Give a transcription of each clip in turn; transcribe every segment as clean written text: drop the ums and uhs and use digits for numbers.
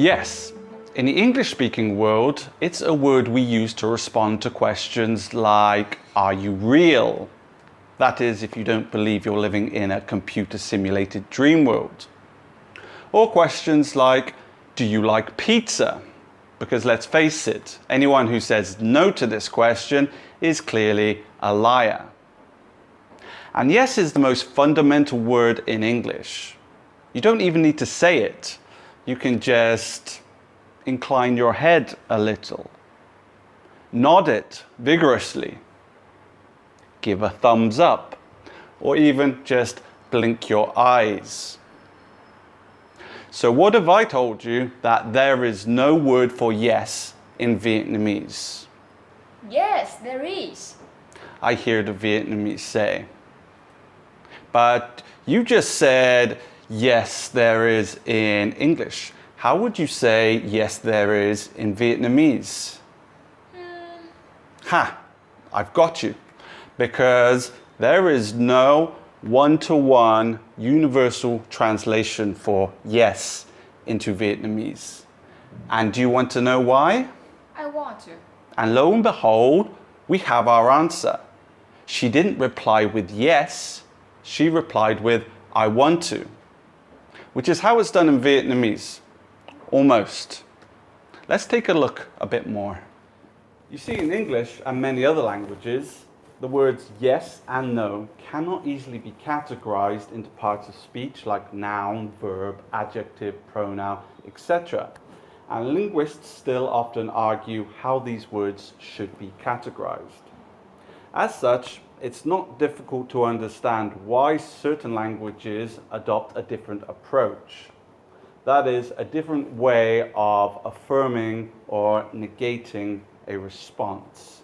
Yes, in the English-speaking world, it's a word we use to respond to questions like, are you real? That is, if you don't believe you're living in a computer-simulated dream world. Or questions like, do you like pizza? Because let's face it, anyone who says no to this question is clearly a liar. And yes is the most fundamental word in English. You don't even need to say it. You can just incline your head a little, nod it vigorously, give a thumbs up, or even just blink your eyes. So what if I told you that there is no word for yes in Vietnamese? Yes, there is. I hear the Vietnamese say. But you just said yes, there is in English. How would you say yes, there is in Vietnamese? Ha! I've got you. Because there is no one-to-one universal translation for yes into Vietnamese. And do you want to know why? I want to. And lo and behold, we have our answer. She didn't reply with yes, she replied with I want to, which is how it's done in Vietnamese. Almost. Let's take a look a bit more. You see, in English and many other languages, the words yes and no cannot easily be categorized into parts of speech like noun, verb, adjective, pronoun, etc. And linguists still often argue how these words should be categorized. As such, it's not difficult to understand why certain languages adopt a different approach. That is, a different way of affirming or negating a response.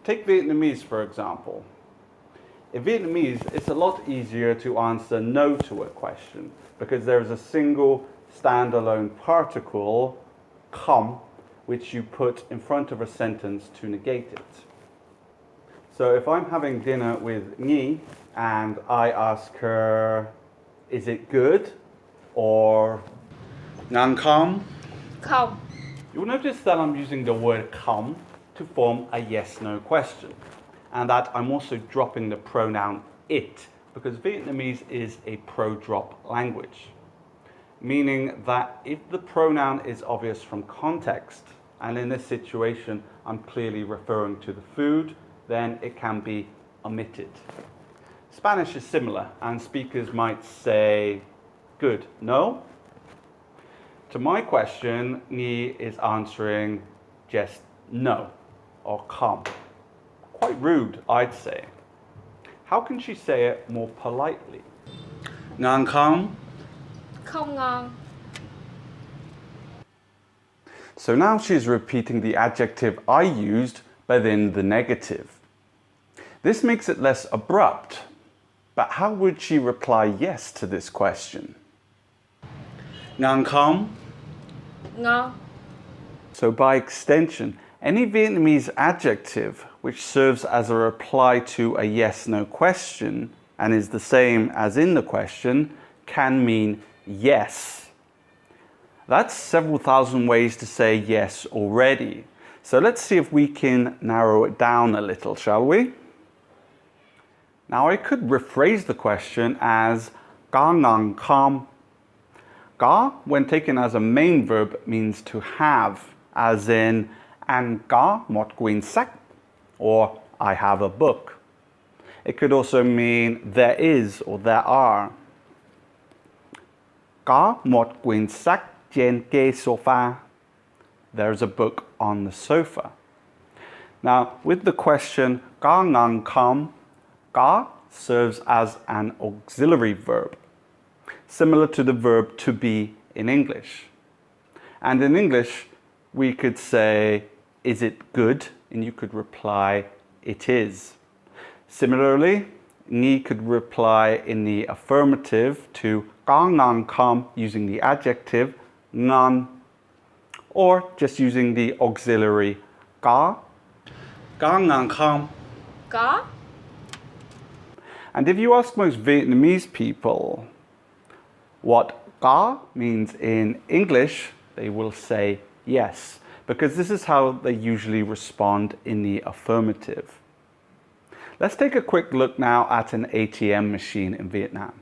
Take Vietnamese, for example. In Vietnamese, it's a lot easier to answer no to a question because there is a single standalone particle, không, which you put in front of a sentence to negate it. So if I'm having dinner with Nhi and I ask her, is it good? Or ngon không? Không. You'll notice that I'm using the word không to form a yes-no question, and that I'm also dropping the pronoun it, because Vietnamese is a pro-drop language, meaning that if the pronoun is obvious from context, and in this situation I'm clearly referring to the food, then it can be omitted. Spanish is similar, and speakers might say, good, no? To my question, Nhi is answering just no, or không. Quite rude, I'd say. How can she say it more politely? Ngon không? Không ngon. So now she's repeating the adjective I used, but in the negative. This makes it less abrupt. But how would she reply yes to this question? Ngon không? Ngon. So by extension, any Vietnamese adjective which serves as a reply to a yes-no question and is the same as in the question can mean yes. That's several thousand ways to say yes already. So let's see if we can narrow it down a little, shall we? Now I could rephrase the question as có ngon không? Có, when taken as a main verb, means to have, as in anh có một quyển sách, or I have a book. It could also mean there is or there are. Có một quyển sách trên ghế sofa. There's a book on the sofa. Now, with the question có ngon không, có serves as an auxiliary verb, similar to the verb to be in English. And in English, we could say, is it good? And you could reply, it is. Similarly, Nhi could reply in the affirmative to có ngon không using the adjective ngon, or just using the auxiliary có. Có ngon không? Có. And if you ask most Vietnamese people what có means in English, they will say yes, because this is how they usually respond in the affirmative. Let's take a quick look now at an ATM machine in Vietnam.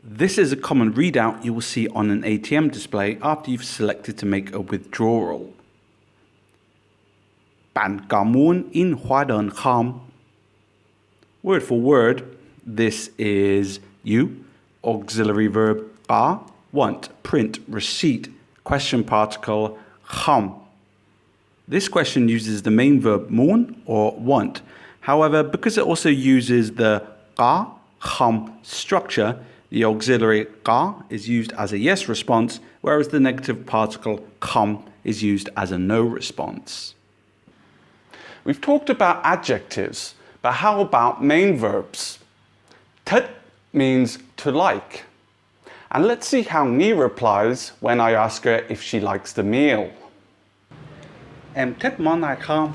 This is a common readout you will see on an ATM display after you've selected to make a withdrawal. Bạn có muốn in hóa đơn không? Word for word, this is you, auxiliary verb có, want, print, receipt, question particle không. This question uses the main verb muốn or want. However, because it also uses the có, không structure, the auxiliary có is used as a yes response, whereas the negative particle không is used as a no response. We've talked about adjectives, but how about main verbs? Thích means to like. And let's see how Nhi replies when I ask her if she likes the meal. Em thích món này không?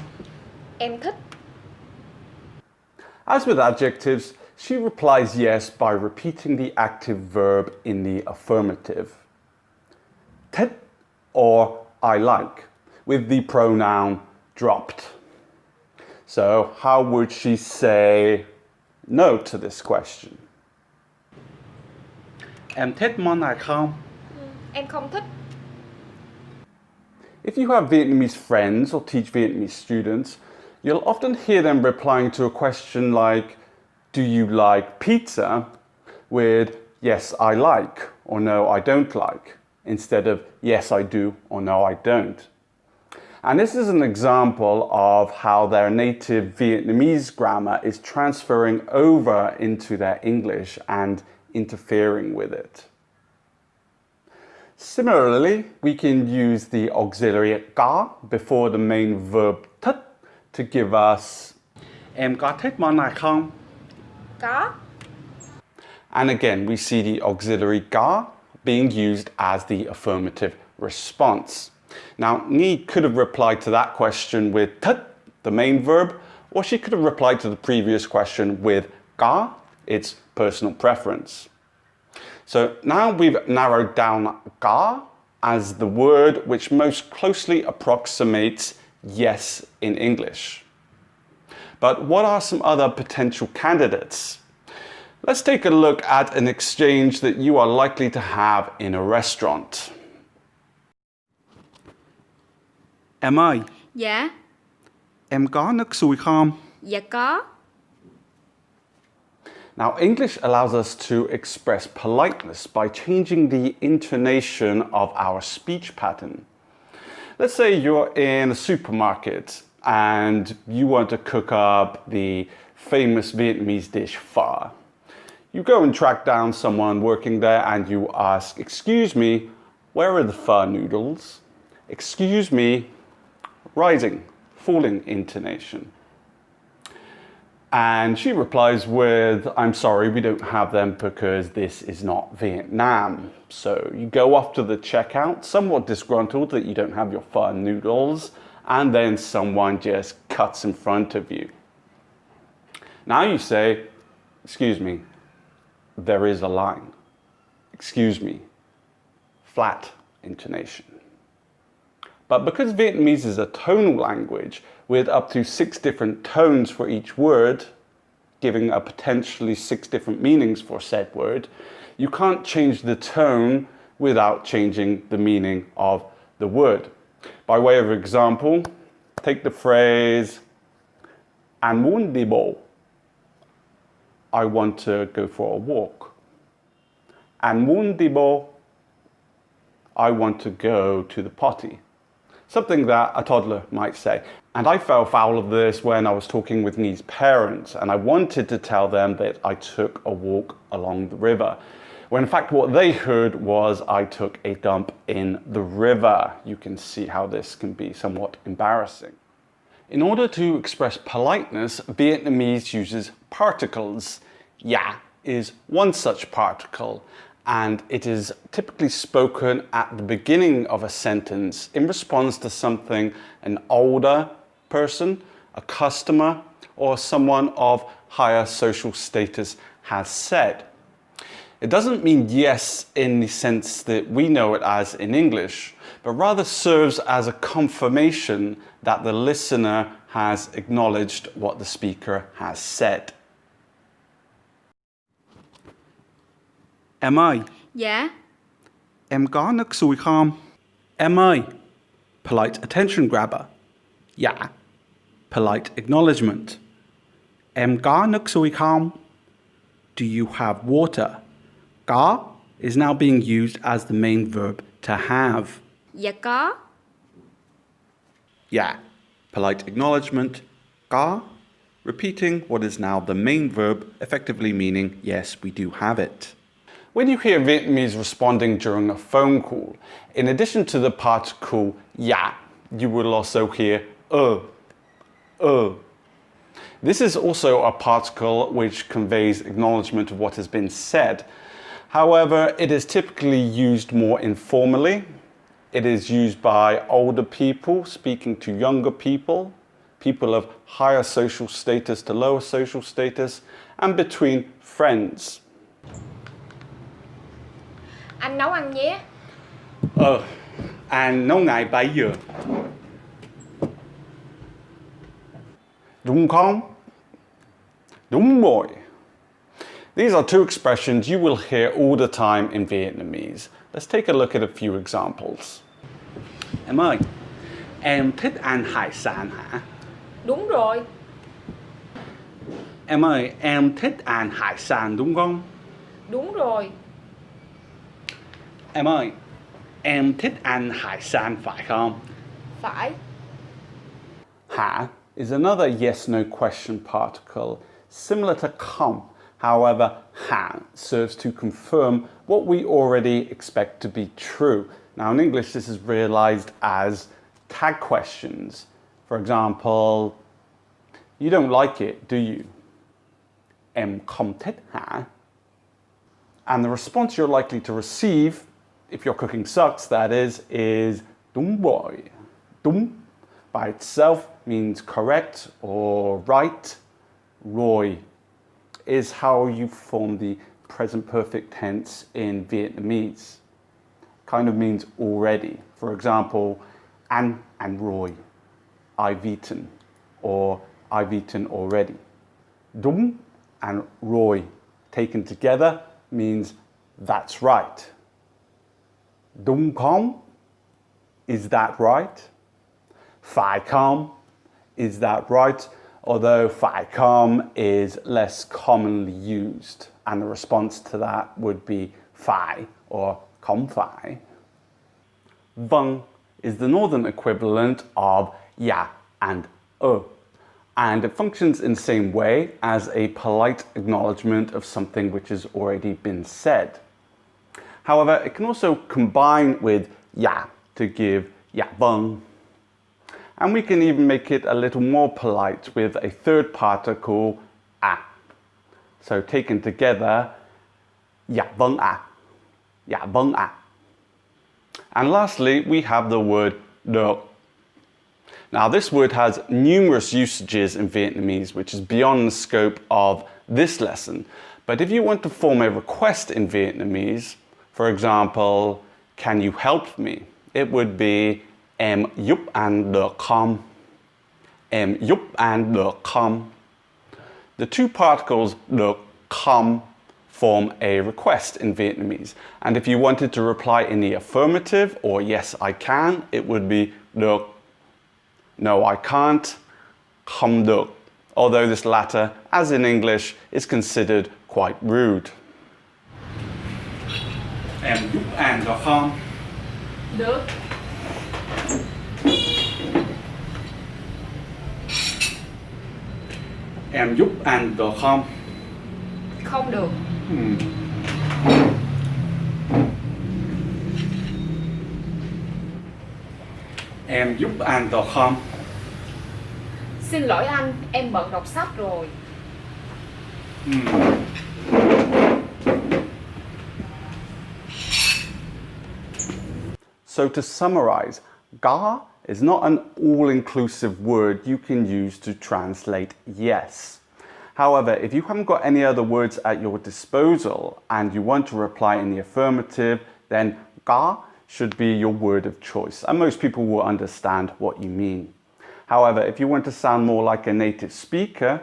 Em thích. As with adjectives, she replies yes by repeating the active verb in the affirmative. Thích or I like, with the pronoun dropped. So how would she say no to this question? Em thích món này không? Em không thích. If you have Vietnamese friends or teach Vietnamese students, you'll often hear them replying to a question like, do you like pizza? With yes, I like, or no, I don't like, instead of yes, I do, or no, I don't. And this is an example of how their native Vietnamese grammar is transferring over into their English and interfering with it. Similarly, we can use the auxiliary có before the main verb thích to give us Em có thích món này không? Có. And again, we see the auxiliary có being used as the affirmative response. Now, Nhi could have replied to that question with thích, the main verb, or she could have replied to the previous question with có, its personal preference. So now we've narrowed down có as the word which most closely approximates yes in English. But what are some other potential candidates? Let's take a look at an exchange that you are likely to have in a restaurant. Em ơi, Dạ. em có nước sôi không? Dạ có. Now, English allows us to express politeness by changing the intonation of our speech pattern. Let's say you're in a supermarket and you want to cook up the famous Vietnamese dish pho. You go and track down someone working there and you ask, excuse me, where are the pho noodles? Excuse me, rising, falling intonation. And she replies with, I'm sorry, we don't have them because this is not Vietnam. So you go off to the checkout, somewhat disgruntled that you don't have your pho noodles, and then someone just cuts in front of you. Now you say, excuse me, there is a line. Excuse me, flat intonation. But because Vietnamese is a tonal language with up to 6 different tones for each word, giving a potentially 6 different meanings for said word, you can't change the tone without changing the meaning of the word. By way of example, take the phrase, Anh muốn đi bộ. I want to go for a walk. Anh muốn đi bộ. I want to go to the potty. Something that a toddler might say. And I fell foul of this when I was talking with Nhi's parents, and I wanted to tell them that I took a walk along the river, when in fact what they heard was I took a dump in the river. You can see how this can be somewhat embarrassing. In order to express politeness, Vietnamese uses particles. Ja is one such particle, and it is typically spoken at the beginning of a sentence in response to something an older person, a customer, or someone of higher social status has said. It doesn't mean yes in the sense that we know it as in English, but rather serves as a confirmation that the listener has acknowledged what the speaker has said. Em ơi, Dạ. em có nước sôi không? Em ơi, polite attention grabber. Dạ, polite acknowledgement. Em có nước sôi không? Do you have water? Có is now being used as the main verb to have. Dạ có. Yeah, polite acknowledgement. Có, repeating what is now the main verb, effectively meaning yes, we do have it. When you hear Vietnamese responding during a phone call, in addition to the particle yeah, you will also hear This is also a particle which conveys acknowledgement of what has been said. However, it is typically used more informally. It is used by older people speaking to younger people, people of higher social status to lower social status, and between friends. Anh nấu ăn nhé. Anh nấu ngay bây giờ. Đúng không? Đúng rồi. These are two expressions you will hear all the time in Vietnamese. Let's take a look at a few examples. Em ơi, em thích ăn hải sản hả? Đúng rồi. Em ơi, em thích ăn hải sản đúng không? Đúng rồi. Em ơi, em thích ăn hải sản phải không? Phải. Ha is another yes-no question particle, similar to come. However, ha serves to confirm what we already expect to be true. Now, in English, this is realized as tag questions. For example, you don't like it, do you? Em không thích hả? And the response you're likely to receive, if your cooking sucks, that is đúng rồi. Đúng by itself means correct or right. Rồi is how you form the present perfect tense in Vietnamese. Kind of means already. For example, ăn rồi, I've eaten, or I've eaten already. Đúng and rồi taken together means that's right. Đúng không? Is that right? Phải không? Is that right? Although phải không is less commonly used, and the response to that would be phải or không phải. Vâng is the northern equivalent of yeah and and it functions in the same way as a polite acknowledgement of something which has already been said. However, it can also combine with yeah to give yeah vâng. And we can even make it a little more polite with a third particle, à. So taken together, dạ vâng ạ. Dạ vâng ạ. And lastly, we have the word được. Now, this word has numerous usages in Vietnamese, which is beyond the scope of this lesson. But if you want to form a request in Vietnamese, for example, can you help me? It would be em giúp anh được không? Em giúp anh được không? The two particles được không form a request in Vietnamese. And if you wanted to reply in the affirmative or yes, I can, it would be được. No, I can't. Không được. Although this latter, as in English, is considered quite rude. Em giúp anh được không? Được. Em giúp anh được không? Không được. Em giúp anh được không? Xin lỗi anh, em bận đọc sách rồi. So to summarize, ga is not an all-inclusive word you can use to translate yes. However, if you haven't got any other words at your disposal and you want to reply in the affirmative, then có should be your word of choice, and most people will understand what you mean. However, if you want to sound more like a native speaker,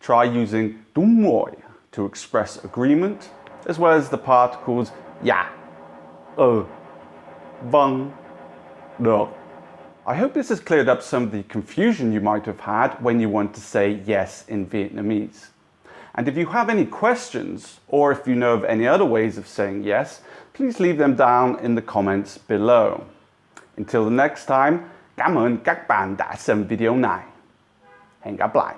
try using đúng rồi to express agreement, as well as the particles dạ, vâng, được. I hope this has cleared up some of the confusion you might have had when you want to say yes in Vietnamese. And if you have any questions, or if you know of any other ways of saying yes, please leave them down in the comments below. Until the next time, cảm ơn các bạn đã xem video này. Hẹn gặp lại.